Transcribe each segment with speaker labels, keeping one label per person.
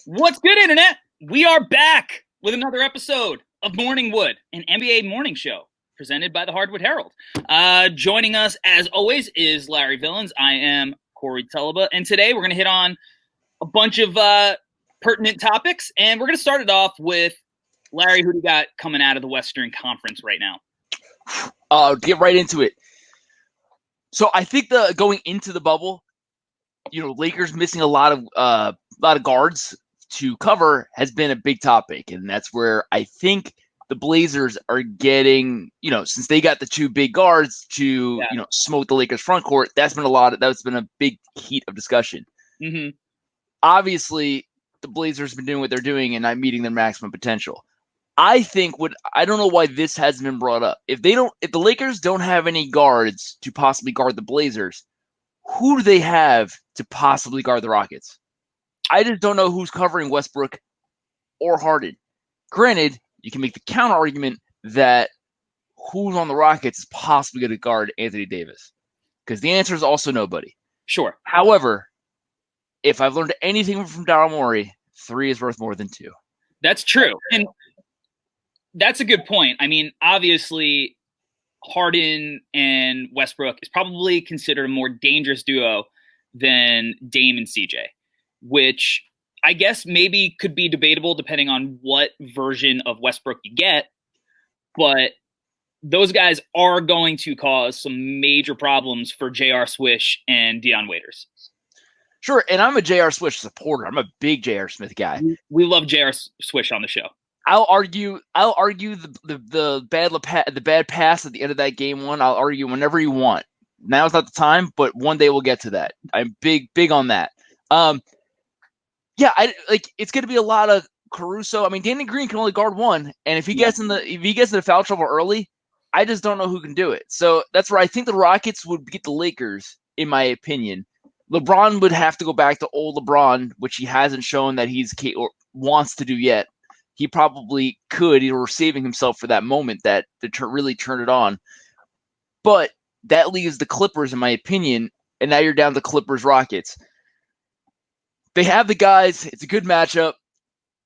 Speaker 1: What's good, Internet? We are back with another episode of Morning Wood, an NBA morning show presented by the Hardwood Herald. Joining us, as always, is Larry Villains. I am Corey Tulaba, and today we're going to hit on a bunch of pertinent topics, and we're going to start it off with Larry, who do you got coming out of the Western Conference right now?
Speaker 2: Get right into it. So I think going into the bubble, Lakers missing a lot of guards to cover has been a big topic, and that's where I think the Blazers are getting, since they got the two big guards to, smoke the Lakers front court. That's been a big heat of discussion.
Speaker 1: Mm-hmm.
Speaker 2: Obviously, the Blazers have been doing what they're doing and not meeting their maximum potential. I don't know why this hasn't been brought up. If the Lakers don't have any guards to possibly guard the Blazers, who do they have to possibly guard the Rockets? I just don't know who's covering Westbrook or Harden. Granted, you can make the counter argument that who's on the Rockets is possibly going to guard Anthony Davis, because the answer is also nobody.
Speaker 1: Sure.
Speaker 2: However, if I've learned anything from Daryl Morey, 3 is worth more than 2.
Speaker 1: That's true. And that's a good point. I mean, obviously, Harden and Westbrook is probably considered a more dangerous duo than Dame and CJ, which I guess maybe could be debatable depending on what version of Westbrook you get. But those guys are going to cause some major problems for J.R. Swish and Dion Waiters.
Speaker 2: Sure, and I'm a J.R. Swish supporter. I'm a big J.R. Smith guy.
Speaker 1: We love J.R. Swish on the show.
Speaker 2: I'll argue the bad pass at the end of that game one. I'll argue whenever you want. Now's not the time, but one day we'll get to that. I'm big on that. It's going to be a lot of Caruso. I mean, Danny Green can only guard one, and if he gets into foul trouble early, I just don't know who can do it. So that's where I think the Rockets would beat the Lakers, in my opinion. LeBron would have to go back to old LeBron, which he hasn't shown that he's or wants to do yet. He probably could, or saving himself for that moment that to really turn it on. But that leaves the Clippers, in my opinion, and now you're down to Clippers-Rockets. They have the guys. It's a good matchup.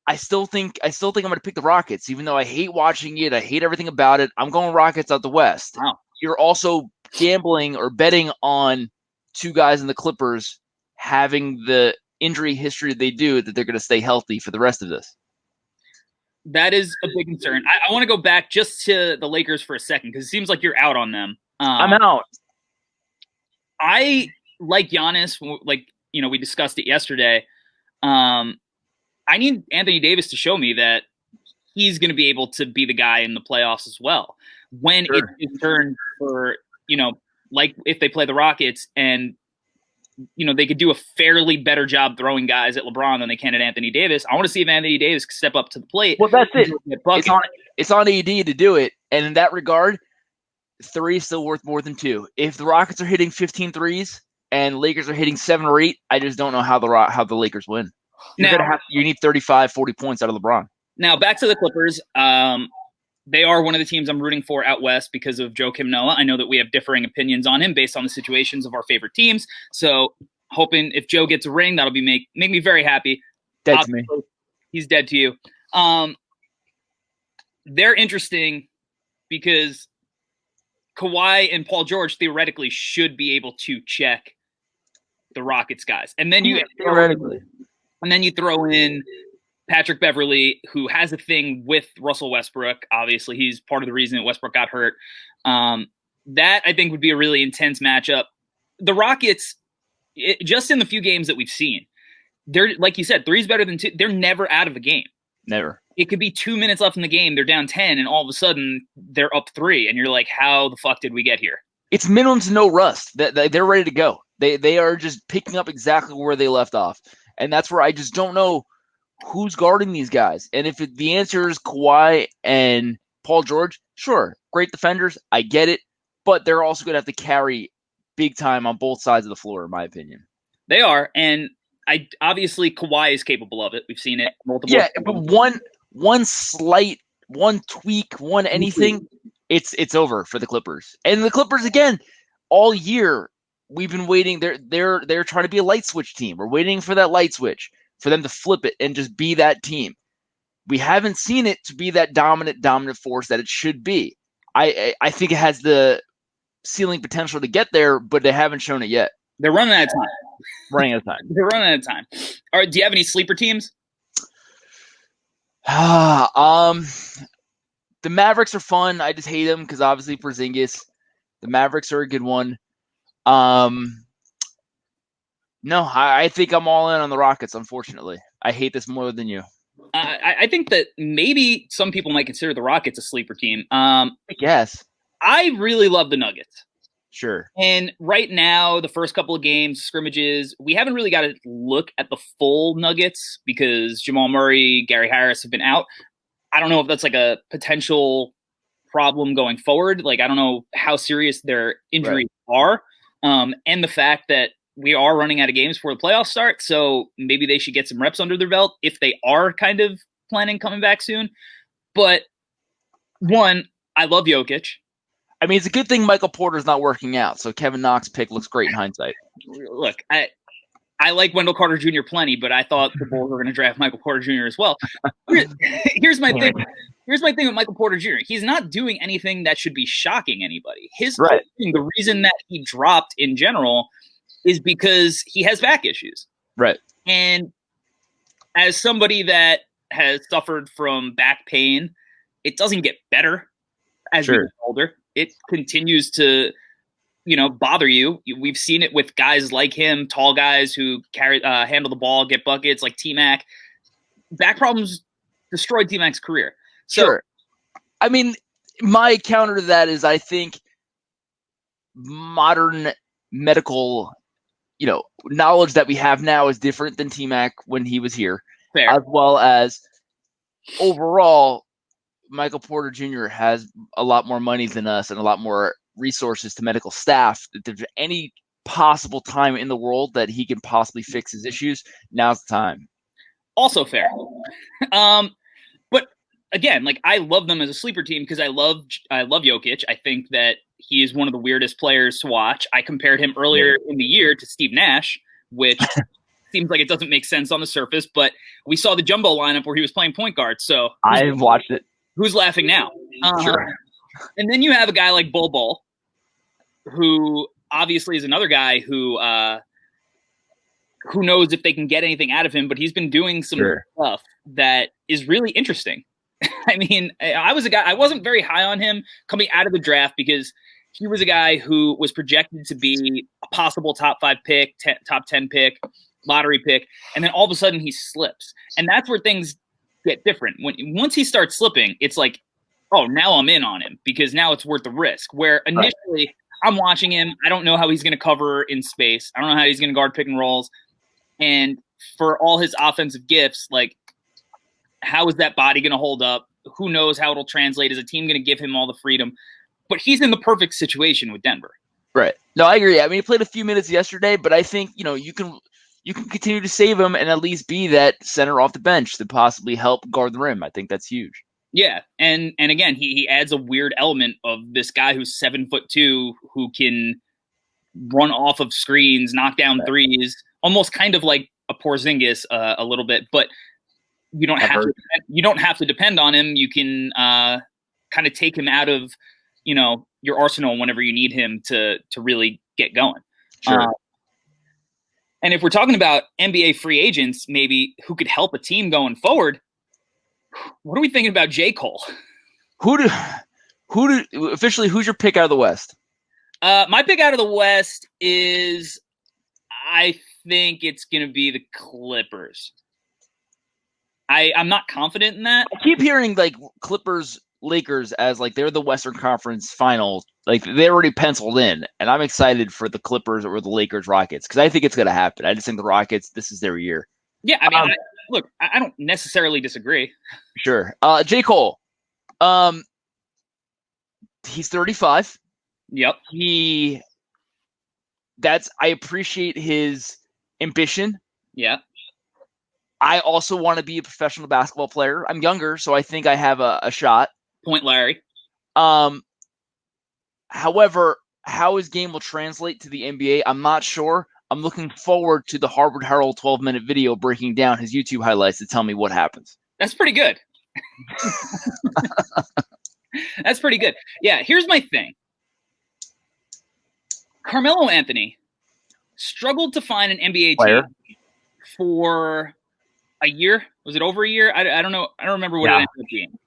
Speaker 2: I still think I'm going to pick the Rockets, even though I hate watching it. I hate everything about it. I'm going Rockets out the West.
Speaker 1: Wow.
Speaker 2: You're also gambling or betting on two guys in the Clippers having the injury history they do, that they're going to stay healthy for the rest of this.
Speaker 1: That is a big concern. I want to go back just to the Lakers for a second, because it seems like you're out on them.
Speaker 2: I'm out.
Speaker 1: I like Giannis. We discussed it yesterday. I need Anthony Davis to show me that he's going to be able to be the guy in the playoffs as well. When it's his turn for, like if they play the Rockets and, they could do a fairly better job throwing guys at LeBron than they can at Anthony Davis. I want to see if Anthony Davis can step up to the plate.
Speaker 2: Well, that's it. It's on AD to do it. And in that regard, 3 is still worth more than 2. If the Rockets are hitting 15 threes and Lakers are hitting 7 or 8, I just don't know how the Lakers win. You need 35, 40 points out of LeBron.
Speaker 1: Now, back to the Clippers. They are one of the teams I'm rooting for out west because of Joakim Noah. I know that we have differing opinions on him based on the situations of our favorite teams. So hoping if Joe gets a ring, that'll be make me very happy.
Speaker 2: Dead to me.
Speaker 1: He's dead to you. They're interesting because Kawhi and Paul George theoretically should be able to check the Rockets guys. And then you throw in Patrick Beverley, who has a thing with Russell Westbrook. Obviously, he's part of the reason that Westbrook got hurt. That, I think, would be a really intense matchup. The Rockets, just in the few games that we've seen, they're, like you said, 3's better than 2. They're never out of a game.
Speaker 2: Never.
Speaker 1: It could be 2 minutes left in the game. They're down 10, and all of a sudden, they're up 3. And you're like, how the fuck did we get here?
Speaker 2: It's minimum to no rust. They're ready to go. They are just picking up exactly where they left off. And that's where I just don't know who's guarding these guys. And if the answer is Kawhi and Paul George, sure, great defenders, I get it, but they're also going to have to carry big time on both sides of the floor, in my opinion.
Speaker 1: They are, and obviously Kawhi is capable of it. We've seen it multiple
Speaker 2: times. Yeah, but one slight, one tweak, one anything, it's over for the Clippers. And the Clippers, again, all year we've been waiting. They're trying to be a light switch team. We're waiting for that light switch. for them to flip it and just be that team. We haven't seen it to be that dominant force that it should be. I think it has the ceiling potential to get there, but they haven't shown it yet.
Speaker 1: They're running out of time. They're running out of time. All right, do you have any sleeper teams?
Speaker 2: The Mavericks are fun. I just hate them because obviously Porzingis. The Mavericks are a good one. No, I think I'm all in on the Rockets, unfortunately. I hate this more than you.
Speaker 1: I think that maybe some people might consider the Rockets a sleeper team.
Speaker 2: I guess.
Speaker 1: I really love the Nuggets.
Speaker 2: Sure.
Speaker 1: And right now, the first couple of games, scrimmages, we haven't really got to look at the full Nuggets because Jamal Murray, Gary Harris have been out. I don't know if that's like a potential problem going forward. Like, I don't know how serious their injuries are. And the fact that we are running out of games before the playoffs start. So maybe they should get some reps under their belt if they are kind of planning coming back soon. But one, I love Jokic.
Speaker 2: I mean, it's a good thing Michael Porter's not working out, so Kevin Knox's pick looks great in hindsight.
Speaker 1: Look, I like Wendell Carter Jr. plenty, but I thought the Bulls were going to draft Michael Porter Jr. as well. Here's my thing. Here's my thing with Michael Porter Jr. He's not doing anything that should be shocking anybody. The reason that he dropped in general is because he has back issues.
Speaker 2: Right.
Speaker 1: And as somebody that has suffered from back pain, it doesn't get better as you get older. It continues to, bother you. We've seen it with guys like him, tall guys who handle the ball, get buckets, like T-Mac. Back problems destroyed T-Mac's career. So,
Speaker 2: I mean, my counter to that is I think modern medical, knowledge that we have now is different than T-Mac when he was here.
Speaker 1: Fair.
Speaker 2: As well as overall, Michael Porter Jr. has a lot more money than us and a lot more resources to medical staff. If there's any possible time in the world that he can possibly fix his issues, now's the time.
Speaker 1: Also fair. But again, like I love them as a sleeper team because I love Jokic. I think that he is one of the weirdest players to watch. I compared him earlier in the year to Steve Nash, which seems like it doesn't make sense on the surface, but we saw the jumbo lineup where he was playing point guard. So
Speaker 2: I watched it.
Speaker 1: Who's laughing now?
Speaker 2: Sure.
Speaker 1: And then you have a guy like Bol Bol, who obviously is another guy who knows if they can get anything out of him, but he's been doing some stuff that is really interesting. I mean, I wasn't very high on him coming out of the draft because he was a guy who was projected to be a possible top 5 pick, top 10 pick, lottery pick, and then all of a sudden he slips. And that's where things get different. Once he starts slipping, it's like, oh, now I'm in on him because now it's worth the risk. Where initially I'm watching him, I don't know how he's going to cover in space. I don't know how he's going to guard pick and rolls. And for all his offensive gifts, like, how is that body going to hold up? Who knows how it'll translate? Is a team going to give him all the freedom? But he's in the perfect situation with Denver.
Speaker 2: Right. No, I agree. I mean, he played a few minutes yesterday, but I think, you can continue to save him and at least be that center off the bench to possibly help guard the rim. I think that's huge.
Speaker 1: Yeah. And again, he adds a weird element of this guy who's 7'2", who can run off of screens, knock down threes, almost kind of like a Porzingis a little bit, but you don't have to depend on him. You can kind of take him out of, your arsenal whenever you need him to really get going.
Speaker 2: Sure.
Speaker 1: And if we're talking about NBA free agents, maybe who could help a team going forward, what are we thinking about J. Cole?
Speaker 2: Officially, who's your pick out of the West?
Speaker 1: My pick out of the West is, I think it's going to be the Clippers. I'm not confident in that.
Speaker 2: I keep hearing like Clippers, Lakers as like they're the Western Conference final. Like they're already penciled in, and I'm excited for the Clippers or the Lakers Rockets because I think it's going to happen. I just think the Rockets, this is their year.
Speaker 1: Yeah, I mean, I don't necessarily disagree.
Speaker 2: Sure. J. Cole, he's 35.
Speaker 1: Yep.
Speaker 2: I appreciate his ambition.
Speaker 1: Yeah.
Speaker 2: I also want to be a professional basketball player. I'm younger, so I think I have a shot.
Speaker 1: Point Larry.
Speaker 2: However, how his game will translate to the NBA, I'm not sure. I'm looking forward to the Harvard Herald 12-minute video breaking down his YouTube highlights to tell me what happens.
Speaker 1: That's pretty good. That's pretty good. Yeah, here's my thing. Carmelo Anthony struggled to find an NBA
Speaker 2: Player.
Speaker 1: team for a year. Was it over a year? I don't know. I don't remember what it ended up being.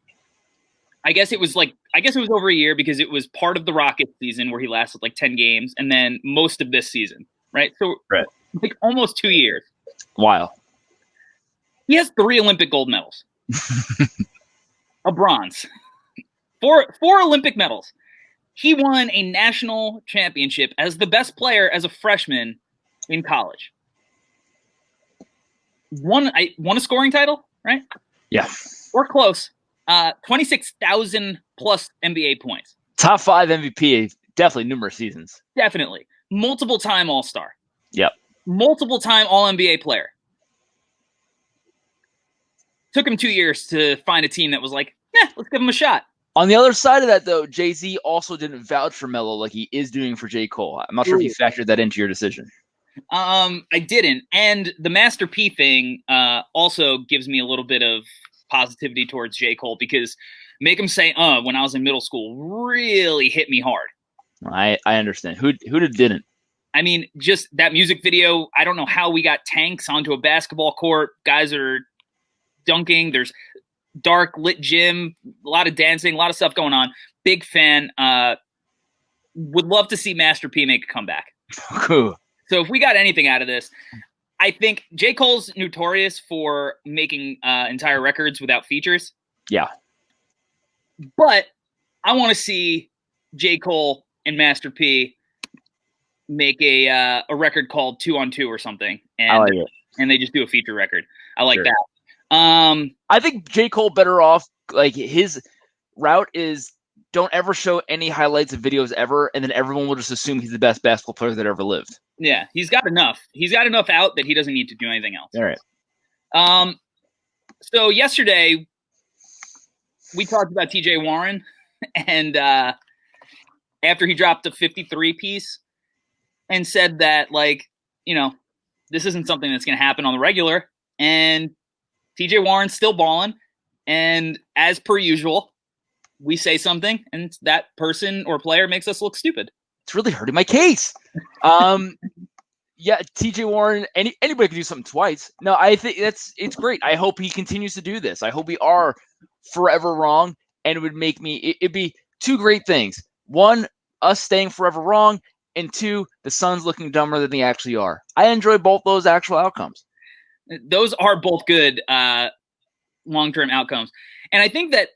Speaker 1: I guess it was over a year because it was part of the Rockets season where he lasted like 10 games and then most of this season, right? So like almost 2 years.
Speaker 2: Wow.
Speaker 1: He has 3 Olympic gold medals. A bronze. 4 Olympic medals. He won a national championship as the best player as a freshman in college. Won a scoring title, right?
Speaker 2: Yeah.
Speaker 1: Or close. 26,000 plus NBA points.
Speaker 2: Top 5 MVP, definitely numerous seasons.
Speaker 1: Definitely. Multiple time All-Star.
Speaker 2: Yep.
Speaker 1: Multiple time All-NBA player. Took him 2 years to find a team that was like, let's give him a shot.
Speaker 2: On the other side of that, though, Jay-Z also didn't vouch for Melo like he is doing for J. Cole. I'm not sure if you factored that into your decision. I
Speaker 1: didn't. And the Master P thing also gives me a little bit of positivity towards J. Cole because Make Him Say when I was in middle school really hit me hard.
Speaker 2: I understand. Who didn't?
Speaker 1: I mean, just that music video, I don't know how we got tanks onto a basketball court. Guys are dunking. There's dark lit gym, a lot of dancing, a lot of stuff going on. Big fan. Would love to see Master P make a comeback.
Speaker 2: Cool.
Speaker 1: So if we got anything out of this, I think J. Cole's notorious for making entire records without features.
Speaker 2: Yeah.
Speaker 1: But I want to see J. Cole and Master P make a record called 2 on 2 or something. And,
Speaker 2: I like it.
Speaker 1: And they just do a feature record. I like that.
Speaker 2: I think J. Cole better off, like his route is don't ever show any highlights of videos ever, and then everyone will just assume he's the best basketball player that ever lived.
Speaker 1: Yeah, he's got enough. He's got enough out that he doesn't need to do anything else.
Speaker 2: All right.
Speaker 1: So yesterday we talked about TJ Warren, and after he dropped a 53 piece and said that, like, you know, this isn't something that's going to happen on the regular, and TJ Warren's still balling, and as per usual, we say something, and that person or player makes us look stupid.
Speaker 2: It's really hurting my case. Yeah, TJ Warren, anybody can do something twice. No, I think it's great. I hope he continues to do this. I hope we are forever wrong, and it would make me it'd be 2 great things. 1, us staying forever wrong, and 2, the Suns looking dumber than they actually are. I enjoy both those actual outcomes.
Speaker 1: Those are both good long-term outcomes. And I think that,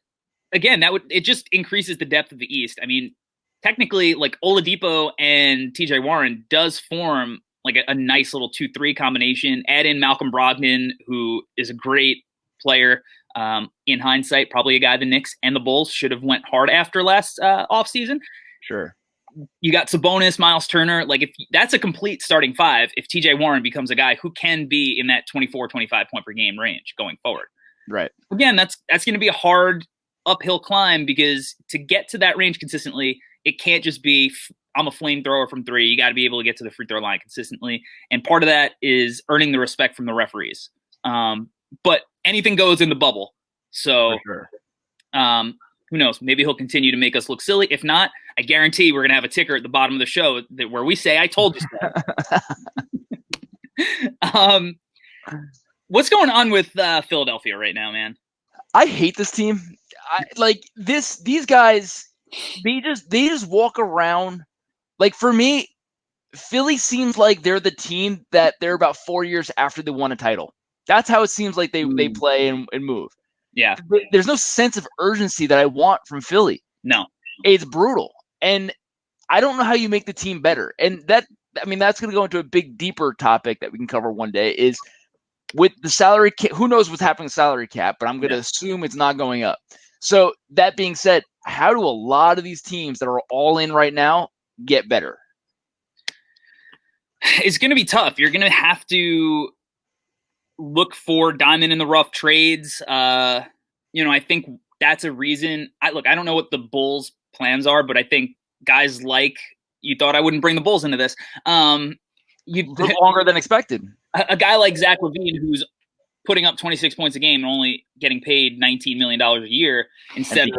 Speaker 1: again, it just increases the depth of the East. I mean, technically, like Oladipo and TJ Warren does form like a nice little 2-3 combination. Add in Malcolm Brogdon, who is a great player. In hindsight, probably a guy the Knicks and the Bulls should have went hard after last offseason.
Speaker 2: Sure.
Speaker 1: You got Sabonis, Miles Turner. Like, if that's a complete starting 5, if TJ Warren becomes a guy who can be in that 24, 25 point per game range going forward.
Speaker 2: Right.
Speaker 1: Again, that's going to be a hard uphill climb because to get to that range consistently, it can't just be I'm a flamethrower from 3. You got to be able to get to the free throw line consistently. And part of that is earning the respect from the referees. But anything goes in the bubble. So,
Speaker 2: sure.
Speaker 1: Who knows? Maybe he'll continue to make us look silly. If not, I guarantee we're going to have a ticker at the bottom of the show where we say, I told you so. What's going on with Philadelphia right now, man?
Speaker 2: I hate this team. These guys, they just walk around. Like, for me, Philly seems like they're the team that they're about 4 years after they won a title. That's how it seems like they play and move.
Speaker 1: Yeah.
Speaker 2: There's no sense of urgency that I want from Philly.
Speaker 1: No.
Speaker 2: It's brutal. And I don't know how you make the team better. And that's going to go into a big, deeper topic that we can cover one day is with the salary cap. Who knows what's happening with salary cap, but I'm going to assume it's not going up. So that being said, how do a lot of these teams that are all in right now get better?
Speaker 1: It's going to be tough. You're going to have to look for diamond in the rough trades. I think that's a reason. I don't know what the Bulls' plans are, but I think guys like, you thought I wouldn't bring the Bulls into this.
Speaker 2: longer than expected.
Speaker 1: A guy like Zach LaVine, who's putting up 26 points a game and only getting paid $19 million a year instead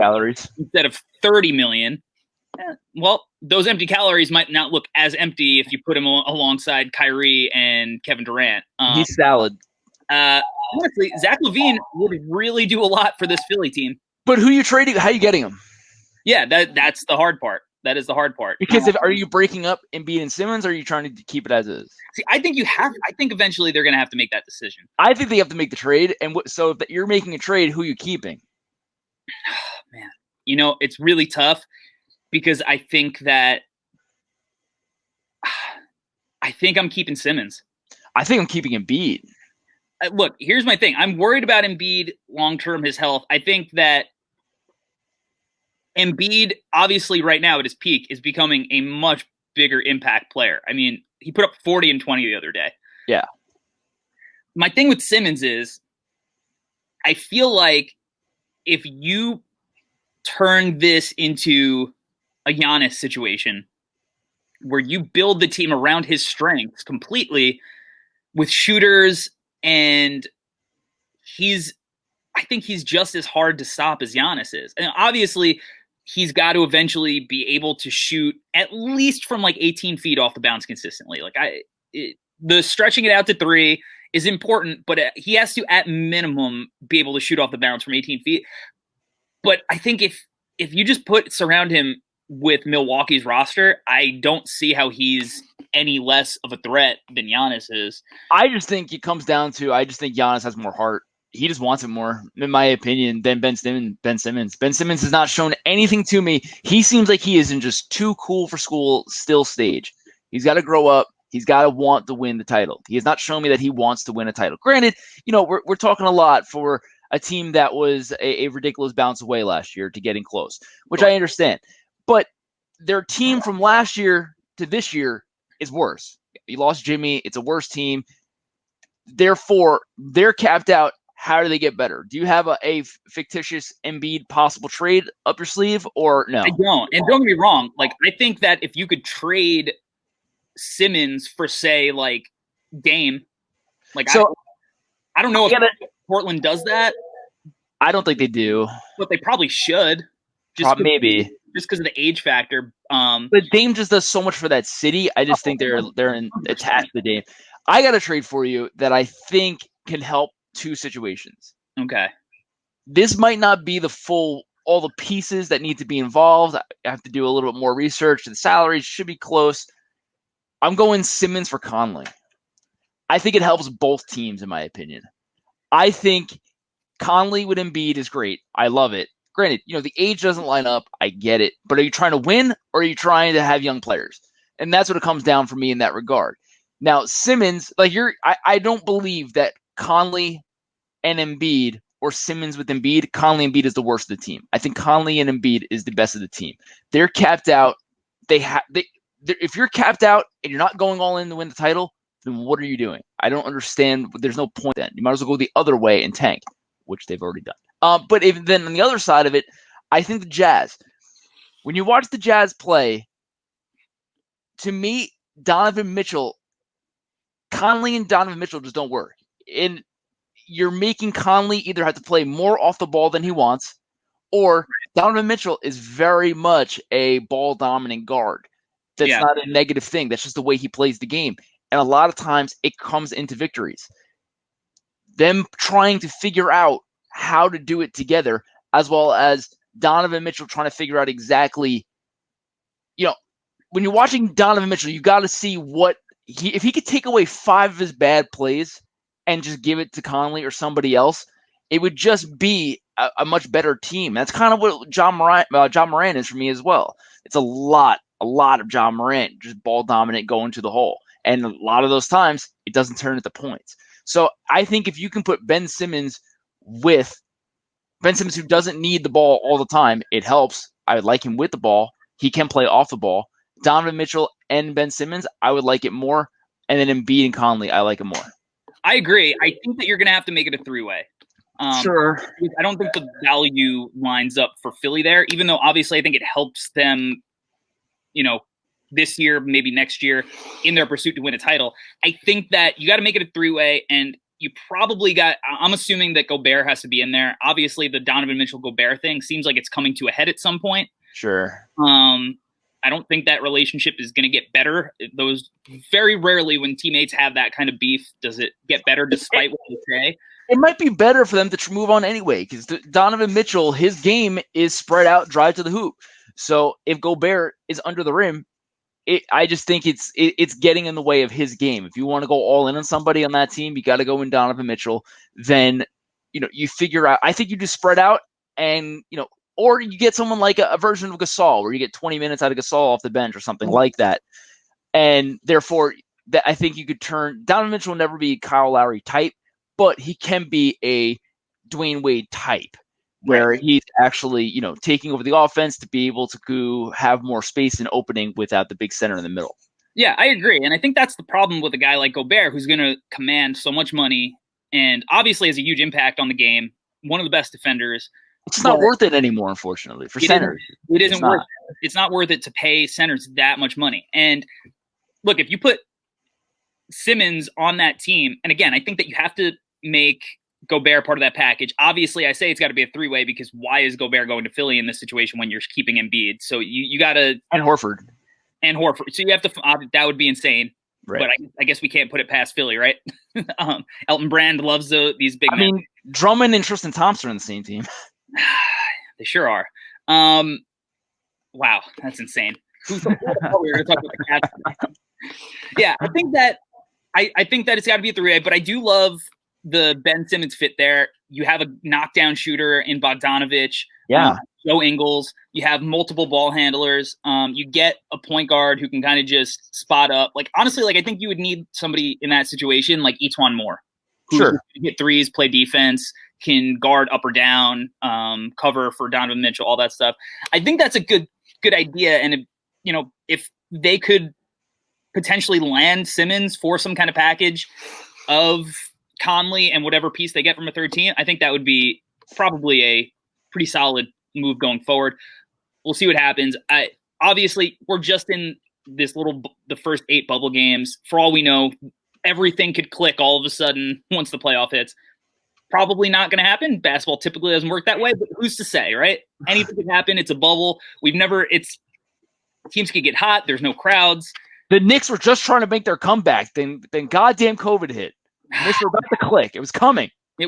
Speaker 1: of 30 million. Well, those empty calories might not look as empty if you put him alongside Kyrie and Kevin Durant.
Speaker 2: He's salad.
Speaker 1: Honestly, Zach LaVine would really do a lot for this Philly team.
Speaker 2: But who you trading? How are you getting him?
Speaker 1: Yeah, that's the hard part. That is the hard part.
Speaker 2: Because are you breaking up Embiid and Simmons, or are you trying to keep it as is?
Speaker 1: See, I think eventually they're going to have to make that decision.
Speaker 2: I think they have to make the trade. And so if you're making a trade, who are you keeping?
Speaker 1: Man, it's really tough because I think I'm keeping Simmons.
Speaker 2: I think I'm keeping Embiid.
Speaker 1: Look, here's my thing. I'm worried about Embiid long-term, his health. I think that Embiid, obviously right now at his peak, is becoming a much bigger impact player. I mean, he put up 40 and 20 the other day.
Speaker 2: Yeah.
Speaker 1: My thing with Simmons is I feel like if you turn this into a Giannis situation where you build the team around his strengths completely with shooters, and I think he's just as hard to stop as Giannis is. And obviously, he's got to eventually be able to shoot at least from like 18 feet off the bounce consistently. The stretching it out to 3 is important, but he has to, at minimum, be able to shoot off the bounce from 18 feet. But I think if you just surround him with Milwaukee's roster, I don't see how he's any less of a threat than Giannis is.
Speaker 2: I just think it comes down to, I just think Giannis has more heart. He just wants it more, in my opinion, than Ben Simmons. Ben Simmons has not shown anything to me. He seems like he is in just too cool for school still stage. He's got to grow up. He's got to want to win the title. He has not shown me that he wants to win a title. Granted, we're talking a lot for a team that was a ridiculous bounce away last year to getting close, which I understand. But their team from last year to this year is worse. You lost Jimmy. It's a worse team. Therefore, they're capped out. How do they get better? Do you have a fictitious Embiid possible trade up your sleeve, or no?
Speaker 1: I don't. And don't get me wrong. I think that if you could trade Simmons for, say, Dame, I don't know if Portland does that.
Speaker 2: I don't think they do.
Speaker 1: But they probably should.
Speaker 2: Maybe.
Speaker 1: Just because of the age factor.
Speaker 2: But Dame just does so much for that city. I just think they're attached to Dame. I got a trade for you that I think can help two situations.
Speaker 1: Okay.
Speaker 2: This might not be all the pieces that need to be involved. I have to do a little bit more research. The salaries should be close. I'm going Simmons for Conley. I think it helps both teams, in my opinion. I think Conley with Embiid is great. I love it. Granted, the age doesn't line up. I get it. But are you trying to win, or are you trying to have young players? And that's what it comes down for me in that regard. Now, Simmons, I don't believe that Conley and Embiid, or Simmons with Embiid, Conley and Embiid is the worst of the team. I think Conley and Embiid is the best of the team. They're capped out. If you're capped out and you're not going all in to win the title, then what are you doing? I don't understand. There's no point then. You might as well go the other way and tank, which they've already done. But then on the other side of it, I think the Jazz. When you watch the Jazz play, to me, Conley and Donovan Mitchell just don't work. And you're making Conley either have to play more off the ball than he wants, or Donovan Mitchell is very much a ball dominant guard. That's not a negative thing. That's just the way he plays the game. And a lot of times it comes into victories. Them trying to figure out how to do it together, as well as Donovan Mitchell trying to figure out exactly, when you're watching Donovan Mitchell, you got to see if he could take away 5 of his bad plays and just give it to Conley or somebody else, it would just be a much better team. That's kind of what John Morant is for me as well. It's a lot of John Morant, just ball dominant, going to the hole. And a lot of those times, it doesn't turn into points. So I think if you can put Ben Simmons who doesn't need the ball all the time, it helps. I would like him with the ball. He can play off the ball. Donovan Mitchell and Ben Simmons, I would like it more. And then Embiid and Conley, I like it more.
Speaker 1: I agree. I think that you're going to have to make it a 3-way.
Speaker 2: Sure.
Speaker 1: I don't think the value lines up for Philly there, even though obviously I think it helps them, this year, maybe next year, in their pursuit to win a title. I think that you got to make it a three-way, and you probably got – I'm assuming that Gobert has to be in there. Obviously, the Donovan Mitchell-Gobert thing seems like it's coming to a head at some point.
Speaker 2: Sure.
Speaker 1: I don't think that relationship is going to get better. Those very rarely when teammates have that kind of beef, does it get better despite what they say.
Speaker 2: It might be better for them to move on anyway, because Donovan Mitchell, his game is spread out, drive to the hoop. So if Gobert is under the rim, I just think it's getting in the way of his game. If you want to go all in on somebody on that team, you got to go in Donovan Mitchell. Then, you figure out. I think you just spread out, and or you get someone like a version of Gasol, where you get 20 minutes out of Gasol off the bench or something like that. And therefore, I think you could turn Donovan Mitchell will never be Kyle Lowry type, but he can be a Dwayne Wade type, where he's actually, taking over the offense to be able to have more space and opening without the big center in the middle.
Speaker 1: Yeah, I agree. And I think that's the problem with a guy like Gobert, who's going to command so much money and obviously has a huge impact on the game, one of the best defenders.
Speaker 2: It's not worth it anymore, unfortunately, for centers.
Speaker 1: It isn't worth it. It's not worth it to pay centers that much money. And look, if you put Simmons on that team, and again, I think that you have to make Gobert part of that package. Obviously, I say it's got to be a three-way because why is Gobert going to Philly in this situation when you're keeping Embiid? So you got to
Speaker 2: and Horford.
Speaker 1: So you have to. That would be insane.
Speaker 2: Right.
Speaker 1: But I guess we can't put it past Philly, right? Elton Brand loves these big.
Speaker 2: I mean, Drummond and Tristan Thompson are on the same team.
Speaker 1: They sure are. Wow, that's insane. We were going to talk about the Cavs. Yeah, I think that it's got to be a three-way, but I do love the Ben Simmons fit there. You have a knockdown shooter in Bogdanovich.
Speaker 2: Yeah.
Speaker 1: Joe Ingles. You have multiple ball handlers. You get a point guard who can kind of just spot up. Like, honestly, I think you would need somebody in that situation like Etuan Moore. Who
Speaker 2: sure.
Speaker 1: can hit threes, play defense, can guard up or down, cover for Donovan Mitchell, all that stuff. I think that's a good idea. And if they could potentially land Simmons for some kind of package of Conley and whatever piece they get from a third team, I think that would be probably a pretty solid move going forward. We'll see what happens. Obviously, we're just in this the first 8 bubble games. For all we know, everything could click all of a sudden once the playoff hits. Probably not going to happen. Basketball typically doesn't work that way, but who's to say, right? Anything could happen. It's a bubble. Teams could get hot. There's no crowds.
Speaker 2: The Knicks were just trying to make their comeback. Then goddamn COVID hit. The Knicks were about to click. It was coming.
Speaker 1: The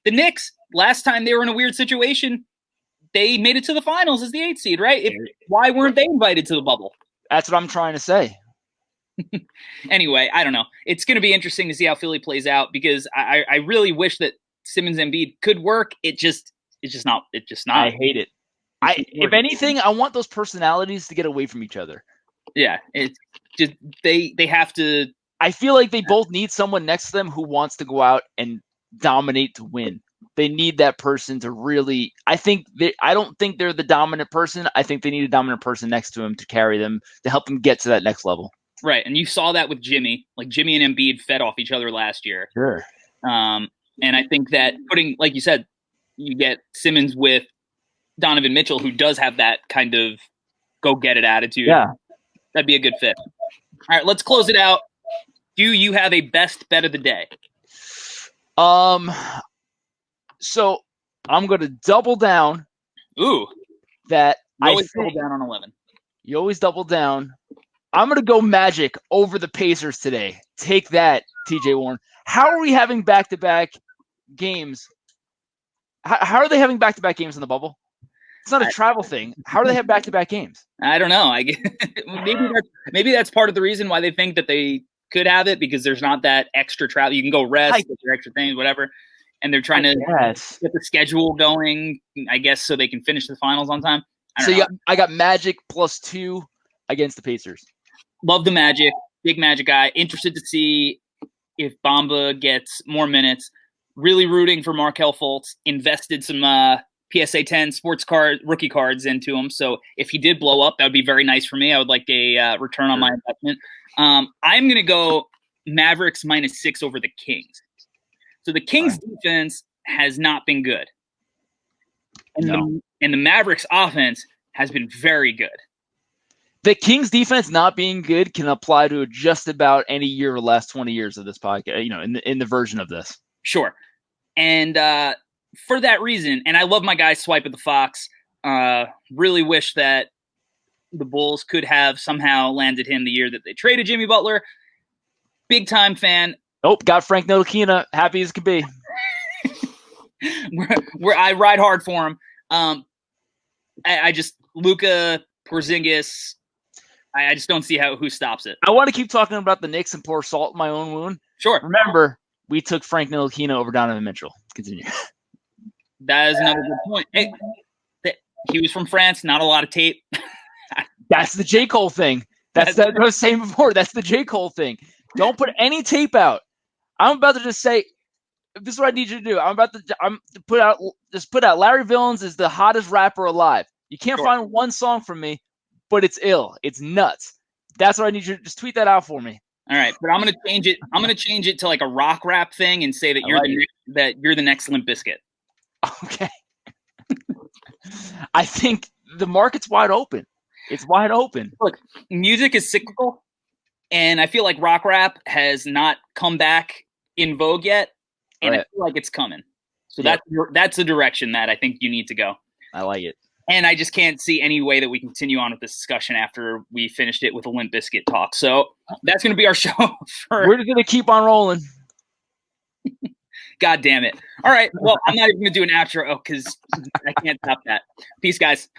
Speaker 1: Knicks, last time they were in a weird situation, they made it to the finals as the 8th seed, right? Why weren't they invited to the bubble?
Speaker 2: That's what I'm trying to say.
Speaker 1: Anyway, I don't know. It's going to be interesting to see how Philly plays out because I really wish that Simmons and Embiid could work. It's just not.
Speaker 2: I hate it. If anything, I want those personalities to get away from each other.
Speaker 1: Yeah, it's just they have to.
Speaker 2: I feel like they both need someone next to them who wants to go out and dominate to win. They need that person to really. I don't think they're the dominant person. I think they need a dominant person next to him to carry them to help them get to that next level.
Speaker 1: Right, and you saw that with Jimmy. Like Jimmy and Embiid fed off each other last year.
Speaker 2: Sure.
Speaker 1: And I think that like you said, you get Simmons with Donovan Mitchell, who does have that kind of go get it attitude.
Speaker 2: Yeah,
Speaker 1: that'd be a good fit. All right, let's close it out. Do you have a best bet of the day?
Speaker 2: So I'm going to double down.
Speaker 1: Ooh,
Speaker 2: that
Speaker 1: you always double down on 11.
Speaker 2: You always double down. I'm going to go Magic over the Pacers today. Take that, TJ Warren. How are we having back-to-back games? How are they having back-to-back games in the bubble? It's not a travel thing. How do they have back-to-back games?
Speaker 1: I don't know. Maybe that's part of the reason why they think that they could have it, because there's not that extra travel. You can go rest, get your extra things, whatever. And they're trying to get the schedule going, I guess, so they can finish the finals on time.
Speaker 2: I got Magic +2 against the Pacers.
Speaker 1: Love the Magic. Big Magic guy. Interested to see if Bamba gets more minutes. Really rooting for Markelle Fultz. Invested some PSA 10 sports card rookie cards into him. So if he did blow up, that would be very nice for me. I would like a return on my investment. I'm going to go Mavericks -6 over the Kings. So the Kings defense has not been good. And the Mavericks offense has been very good.
Speaker 2: The Kings defense not being good can apply to just about any year of the last 20 years of this podcast, in the version of this.
Speaker 1: Sure. And for that reason, and I love my guy Swipe at the Fox, really wish that the Bulls could have somehow landed him the year that they traded Jimmy Butler. Big time fan.
Speaker 2: Nope, got Frank Ntilikina, happy as could be.
Speaker 1: where I ride hard for him. I just Luka, Porzingis. I just don't see who stops it.
Speaker 2: I want to keep talking about the Knicks and pour salt in my own wound.
Speaker 1: Sure.
Speaker 2: Remember, we took Frank Ntilikina over Donovan Mitchell. Continue.
Speaker 1: That is another good point. Hey, he was from France. Not a lot of tape.
Speaker 2: That's the J. Cole thing. That's what I was saying before. That's the J. Cole thing. Don't put any tape out. I'm about to just say, this is what I need you to do. I'm to put out Larry Villains is the hottest rapper alive. You can't find one song from me, but it's ill. It's nuts. That's what I need you to just tweet that out for me.
Speaker 1: All right, but I'm gonna change it. I'm gonna change it to like a rock rap thing and say that you're the next Limp Bizkit.
Speaker 2: Okay. I think the market's wide open. It's wide open.
Speaker 1: Look, music is cyclical, and I feel like rock rap has not come back in vogue yet, and I feel like it's coming. So that's the direction that I think you need to go.
Speaker 2: I like it.
Speaker 1: And I just can't see any way that we continue on with this discussion after we finished it with a Limp Bizkit talk. So that's going to be our show.
Speaker 2: We're just going to keep on rolling.
Speaker 1: God damn it. All right. Well, I'm not even going to do an outro because I can't stop that. Peace, guys.